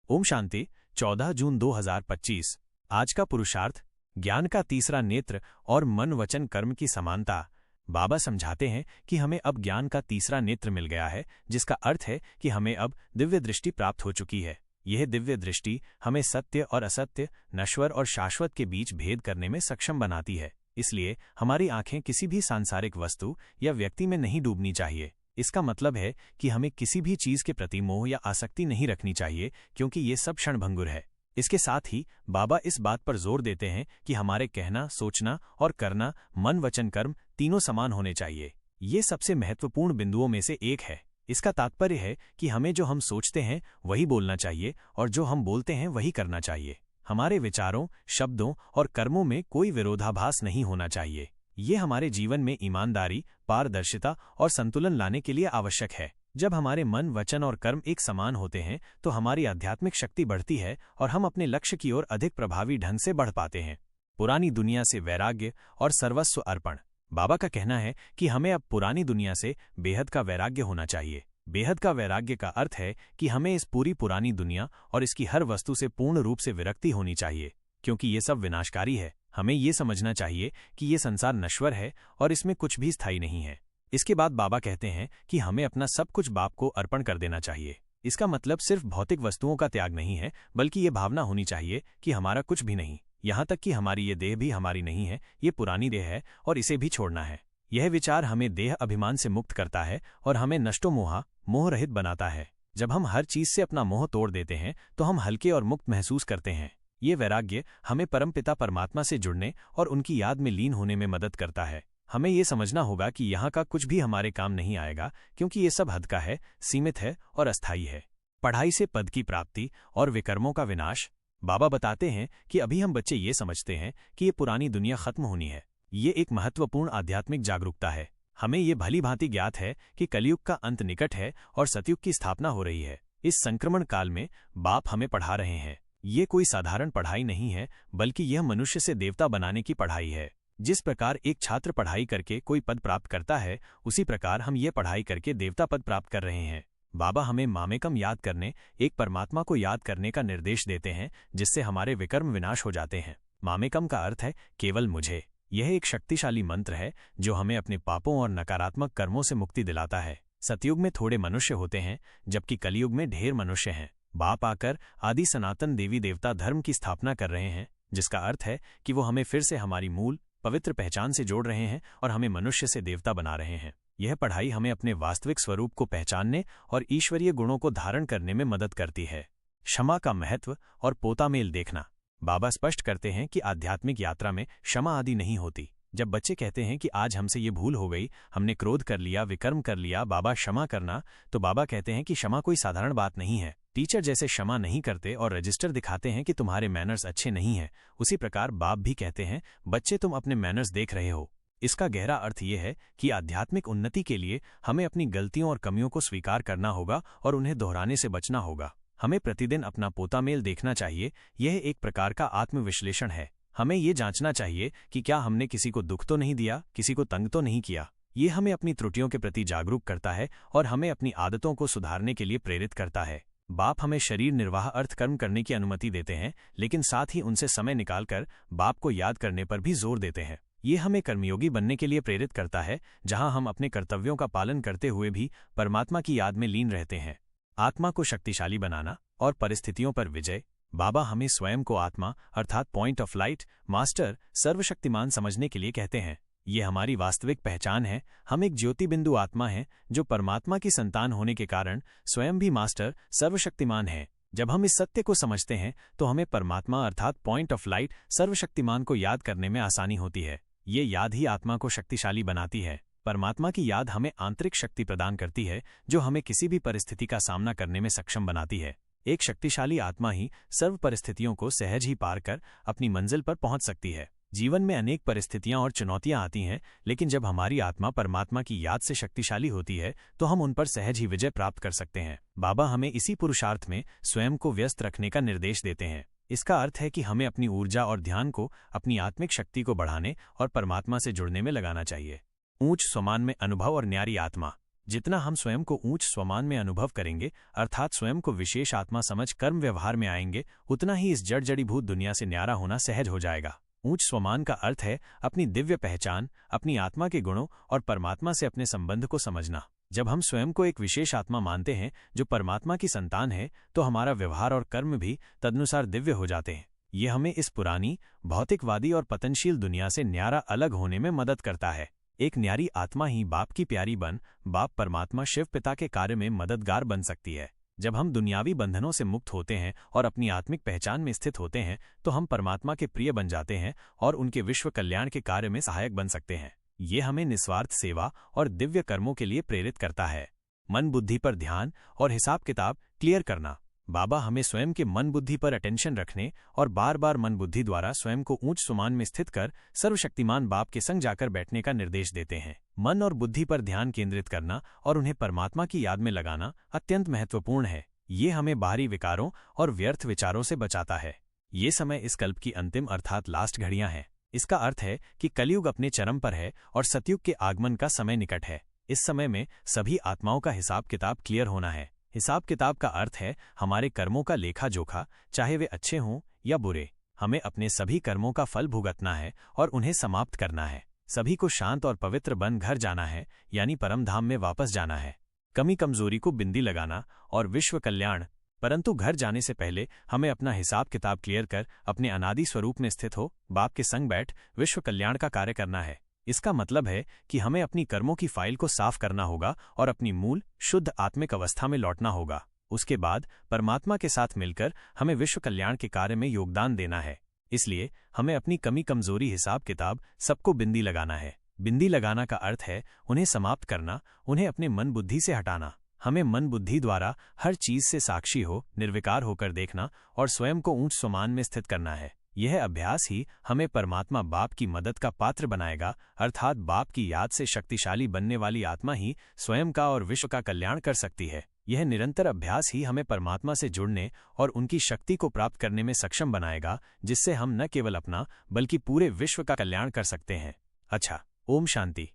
ओम शांति। 14 जून 2025। आज का पुरुषार्थ, ज्ञान का तीसरा नेत्र और मन वचन कर्म की समानता। बाबा समझाते हैं कि हमें अब ज्ञान का तीसरा नेत्र मिल गया है, जिसका अर्थ है कि हमें अब दिव्य दृष्टि प्राप्त हो चुकी है। यह दिव्य दृष्टि हमें सत्य और असत्य, नश्वर और शाश्वत के बीच भेद करने में सक्षम बनाती है। इसलिए हमारी आंखें किसी भी सांसारिक वस्तु या व्यक्ति में नहीं डूबनी चाहिए। इसका मतलब है कि हमें किसी भी चीज के प्रति मोह या आसक्ति नहीं रखनी चाहिए, क्योंकि ये सब क्षणभंगुर है। इसके साथ ही बाबा इस बात पर जोर देते हैं कि हमारे कहना, सोचना और करना, मन वचन कर्म तीनों समान होने चाहिए। ये सबसे महत्वपूर्ण बिंदुओं में से एक है। इसका तात्पर्य है कि हमें जो हम सोचते हैं वही बोलना चाहिए और जो हम बोलते हैं वही करना चाहिए। हमारे विचारों, शब्दों और कर्मों में कोई विरोधाभास नहीं होना चाहिए। ये हमारे जीवन में ईमानदारी, पारदर्शिता और संतुलन लाने के लिए आवश्यक है। जब हमारे मन, वचन और कर्म एक समान होते हैं तो हमारी आध्यात्मिक शक्ति बढ़ती है और हम अपने लक्ष्य की ओर अधिक प्रभावी ढंग से बढ़ पाते हैं। पुरानी दुनिया से वैराग्य और सर्वस्व अर्पण। बाबा का कहना है कि हमें अब पुरानी दुनिया से बेहद का वैराग्य होना चाहिए। बेहद का वैराग्य का अर्थ है कि हमें इस पूरी पुरानी दुनिया और इसकी हर वस्तु से पूर्ण रूप से विरक्ति होनी चाहिए, क्योंकि ये सब विनाशकारी है। हमें ये समझना चाहिए कि ये संसार नश्वर है और इसमें कुछ भी स्थायी नहीं है। इसके बाद बाबा कहते हैं कि हमें अपना सब कुछ बाप को अर्पण कर देना चाहिए। इसका मतलब सिर्फ भौतिक वस्तुओं का त्याग नहीं है, बल्कि ये भावना होनी चाहिए कि हमारा कुछ भी नहीं, यहाँ तक कि हमारी ये देह भी हमारी नहीं है, ये पुरानी देह है और इसे भी छोड़ना है। यह विचार हमें देह अभिमान से मुक्त करता है और हमें नष्टो मोह रहित बनाता है। जब हम हर चीज से अपना मोह तोड़ देते हैं तो हम हल्के और मुक्त महसूस करते हैं। ये वैराग्य हमें परमपिता परमात्मा से जुड़ने और उनकी याद में लीन होने में मदद करता है। हमें ये समझना होगा कि यहाँ का कुछ भी हमारे काम नहीं आएगा, क्योंकि ये सब हद का है, सीमित है और अस्थायी है। पढ़ाई से पद की प्राप्ति और विकर्मों का विनाश। बाबा बताते हैं कि अभी हम बच्चे ये समझते हैं कि ये पुरानी दुनिया खत्म होनी है। ये एक महत्वपूर्ण आध्यात्मिक जागरूकता है। हमें ये भली भांति ज्ञात है कि कलयुग का अंत निकट है और सतयुग की स्थापना हो रही है। इस संक्रमण काल में बाप हमें पढ़ा रहे हैं। ये कोई साधारण पढ़ाई नहीं है, बल्कि यह मनुष्य से देवता बनाने की पढ़ाई है। जिस प्रकार एक छात्र पढ़ाई करके कोई पद प्राप्त करता है, उसी प्रकार हम ये पढ़ाई करके देवता पद प्राप्त कर रहे हैं। बाबा हमें मामेकम याद करने, एक परमात्मा को याद करने का निर्देश देते हैं, जिससे हमारे विकर्म विनाश हो जाते हैं। मामेकम का अर्थ है केवल मुझे। यह एक शक्तिशाली मंत्र है जो हमें अपने पापों और नकारात्मक कर्मों से मुक्ति दिलाता है। सतयुग में थोड़े मनुष्य होते हैं, जबकि कलयुग में ढेर मनुष्य हैं। बाप आकर आदि सनातन देवी देवता धर्म की स्थापना कर रहे हैं, जिसका अर्थ है कि वो हमें फिर से हमारी मूल पवित्र पहचान से जोड़ रहे हैं और हमें मनुष्य से देवता बना रहे हैं। यह पढ़ाई हमें अपने वास्तविक स्वरूप को पहचानने और ईश्वरीय गुणों को धारण करने में मदद करती है। क्षमा का महत्व और पोतामेल देखना। बाबा स्पष्ट करते हैं कि आध्यात्मिक यात्रा में क्षमा आदि नहीं होती। जब बच्चे कहते हैं कि आज हमसे ये भूल हो गई, हमने क्रोध कर लिया, विकर्म कर लिया, बाबा क्षमा करना, तो बाबा कहते हैं कि क्षमा कोई साधारण बात नहीं है। टीचर जैसे क्षमा नहीं करते और रजिस्टर दिखाते हैं कि तुम्हारे मैनर्स अच्छे नहीं हैं, उसी प्रकार बाप भी कहते हैं, बच्चे तुम अपने मैनर्स देख रहे हो। इसका गहरा अर्थ ये है कि आध्यात्मिक उन्नति के लिए हमें अपनी गलतियों और कमियों को स्वीकार करना होगा और उन्हें दोहराने से बचना होगा। हमें प्रतिदिन अपना पोतामेल देखना चाहिए। यह एक प्रकार का आत्मविश्लेषण है। हमें ये जांचना चाहिए कि क्या हमने किसी को दुख तो नहीं दिया, किसी को तंग तो नहीं किया। ये हमें अपनी त्रुटियों के प्रति जागरूक करता है और हमें अपनी आदतों को सुधारने के लिए प्रेरित करता है। बाप हमें शरीर निर्वाह अर्थ कर्म करने की अनुमति देते हैं, लेकिन साथ ही उनसे समय निकालकर बाप को याद करने पर भी जोर देते हैं। ये हमें कर्मयोगी बनने के लिए प्रेरित करता है, जहां हम अपने कर्तव्यों का पालन करते हुए भी परमात्मा की याद में लीन रहते हैं। आत्मा को शक्तिशाली बनाना और परिस्थितियों पर विजय। बाबा हमें स्वयं को आत्मा अर्थात पॉइंट ऑफ लाइट, मास्टर, सर्वशक्तिमान समझने के लिए कहते हैं। ये हमारी वास्तविक पहचान है। हम एक ज्योति बिंदु आत्मा हैं, जो परमात्मा की संतान होने के कारण स्वयं भी मास्टर, सर्वशक्तिमान है। जब हम इस सत्य को समझते हैं तो हमें परमात्मा अर्थात पॉइंट ऑफ लाइट, सर्वशक्तिमान को याद करने में आसानी होती है। ये याद ही आत्मा को शक्तिशाली बनाती है। परमात्मा की याद हमें आंतरिक शक्ति प्रदान करती है, जो हमें किसी भी परिस्थिति का सामना करने में सक्षम बनाती है। एक शक्तिशाली आत्मा ही सर्व परिस्थितियों को सहज ही पार कर अपनी मंजिल पर पहुंच सकती है। जीवन में अनेक परिस्थितियां और चुनौतियां आती हैं, लेकिन जब हमारी आत्मा परमात्मा की याद से शक्तिशाली होती है तो हम उन पर सहज ही विजय प्राप्त कर सकते हैं। बाबा हमें इसी पुरुषार्थ में स्वयं को व्यस्त रखने का निर्देश देते हैं। इसका अर्थ है कि हमें अपनी ऊर्जा और ध्यान को अपनी आत्मिक शक्ति को बढ़ाने और परमात्मा से जुड़ने में लगाना चाहिए। ऊंच स्वमान में अनुभव और न्यारी आत्मा। जितना हम स्वयं को ऊंच स्वमान में अनुभव करेंगे, अर्थात स्वयं को विशेष आत्मा समझ कर्म व्यवहार में आएंगे, उतना ही इस जड़ जड़ीभूत दुनिया से न्यारा होना सहज हो जाएगा। ऊंच स्वमान का अर्थ है अपनी दिव्य पहचान, अपनी आत्मा के गुणों और परमात्मा से अपने संबंध को समझना। जब हम स्वयं को एक विशेष आत्मा मानते हैं जो परमात्मा की संतान है, तो हमारा व्यवहार और कर्म भी तदनुसार दिव्य हो जाते हैं। ये हमें इस पुरानी, भौतिकवादी और पतनशील दुनिया से न्यारा अलग होने में मदद करता है। एक न्यारी आत्मा ही बाप की प्यारी बन बाप परमात्मा शिव पिता के कार्य में मददगार बन सकती है। जब हम दुनियावी बंधनों से मुक्त होते हैं और अपनी आत्मिक पहचान में स्थित होते हैं, तो हम परमात्मा के प्रिय बन जाते हैं और उनके विश्व कल्याण के कार्य में सहायक बन सकते हैं। ये हमें निस्वार्थ सेवा और दिव्य कर्मों के लिए प्रेरित करता है। मन बुद्धि पर ध्यान और हिसाब किताब क्लियर करना। बाबा हमें स्वयं के मन बुद्धि पर अटेंशन रखने और बार बार मन बुद्धि द्वारा स्वयं को ऊंच सुमान में स्थित कर सर्वशक्तिमान बाप के संग जाकर बैठने का निर्देश देते हैं। मन और बुद्धि पर ध्यान केंद्रित करना और उन्हें परमात्मा की याद में लगाना अत्यंत महत्वपूर्ण है। ये हमें बाहरी विकारों और व्यर्थ विचारों से बचाता है। ये समय इस कल्प की अंतिम अर्थात लास्ट घड़ियां हैं। इसका अर्थ है कि कलयुग अपने चरम पर है और सतयुग के आगमन का समय निकट है। इस समय में सभी आत्माओं का हिसाब किताब क्लियर होना है। हिसाब किताब का अर्थ है हमारे कर्मों का लेखा जोखा, चाहे वे अच्छे हों या बुरे। हमें अपने सभी कर्मों का फल भुगतना है और उन्हें समाप्त करना है। सभी को शांत और पवित्र बन घर जाना है, यानी परम धाम में वापस जाना है। कमी कमजोरी को बिंदी लगाना और विश्व कल्याण। परंतु घर जाने से पहले हमें अपना हिसाब किताब क्लियर कर अपने अनादि स्वरूप में स्थित हो बाप के संग बैठ विश्व कल्याण का कार्य करना है। इसका मतलब है कि हमें अपनी कर्मों की फाइल को साफ करना होगा और अपनी मूल शुद्ध आत्मिक अवस्था में लौटना होगा। उसके बाद परमात्मा के साथ मिलकर हमें विश्व कल्याण के कार्य में योगदान देना है। इसलिए हमें अपनी कमी कमजोरी हिसाब किताब सबको बिंदी लगाना है। बिंदी लगाना का अर्थ है उन्हें समाप्त करना, उन्हें अपने मन बुद्धि से हटाना। हमें मन बुद्धि द्वारा हर चीज से साक्षी हो निर्विकार होकर देखना और स्वयं को ऊंच सुमान में स्थित करना है। यह अभ्यास ही हमें परमात्मा बाप की मदद का पात्र बनाएगा, अर्थात बाप की याद से शक्तिशाली बनने वाली आत्मा ही स्वयं का और विश्व का कल्याण कर सकती है। यह निरंतर अभ्यास ही हमें परमात्मा से जुड़ने और उनकी शक्ति को प्राप्त करने में सक्षम बनाएगा, जिससे हम न केवल अपना बल्कि पूरे विश्व का कल्याण कर सकते हैं। अच्छा, ओम शांति।